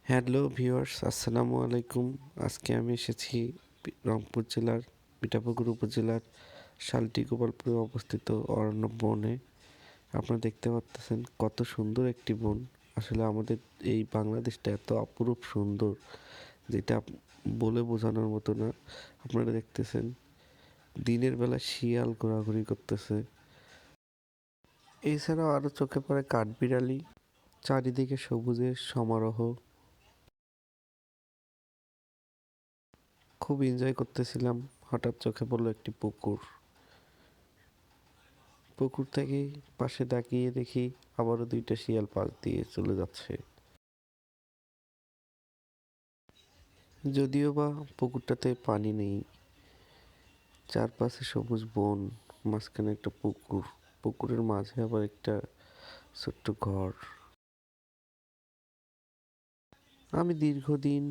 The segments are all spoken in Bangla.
হ্যালো ভিউয়ার্স, আসসালামু আলাইকুম। আজকে আমি এসেছি রংপুর জেলার মিঠাপুকুর উপজেলার শালটি গোপালপুরে অবস্থিত অরণ্য বনে। আপনারা দেখতে পাচ্ছেন কত সুন্দর একটি বন। আসলে আমাদের এই বাংলাদেশটা এত অপরূপ সুন্দর, যেটা বলে বোঝানোর মতো না। আপনারা দেখতেছেন দিনের বেলা শিয়াল ঘোরাঘুরি করতেছে, এছাড়াও আরও চোখে পড়ে কাঠবিড়ালি, চারিদিকে সবুজের সমারোহ। খুব এনজয় করতেছিলাম। হঠাৎ চোখে পড়লো একটি পুকুর। পুকুর থেকে পাশে তাকিয়ে দেখি আবারও দুইটা শিয়াল পাশ দিয়ে চলে যাচ্ছে। যদিও বা পুকুরটাতে পানি নেই, চারপাশে সবুজ বন, মাঝখানে একটা পুকুর, পুকুরের মাঝে আবার একটা ছোট্ট ঘর। আমি দীর্ঘদিন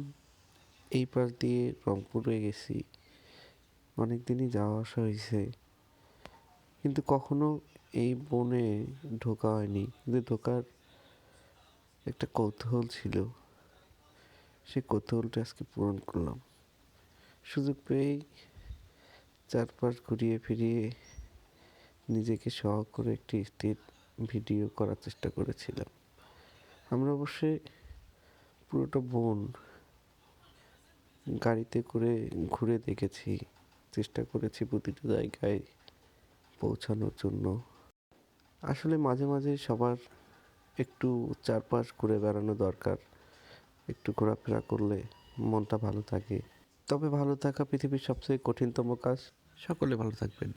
এই পাশ দিয়ে রংপুরে গেছি, অনেক দিনই যাওয়া আসা হয়েছে, কিন্তু কখনো এই বনে ঢোকা হয়নি। কিন্তু ঢোকার একটা কৌতূহল ছিল, সেই কৌতূহলটা আজকে পূরণ করলাম। সুযোগ পেয়েই চারপাশ ঘুরিয়ে ফিরিয়ে নিজেকে শখ করে একটি স্ট্রিট ভিডিও করার চেষ্টা করেছিলাম। আমরা অবশ্যই পুরোটা বন গাড়িতে করে ঘুরে দেখেছি, চেষ্টা করেছি প্রতিটা জায়গায় পৌঁছানোর জন্য। আসলে মাঝে মাঝে সবার একটু চারপাশ ঘুরে বেড়ানো দরকার। একটু ঘোরাফেরা করলে মনটা ভালো থাকে। তবে ভালো থাকা পৃথিবীর সবচেয়ে কঠিনতম কাজ। সকলে ভালো থাকবেন।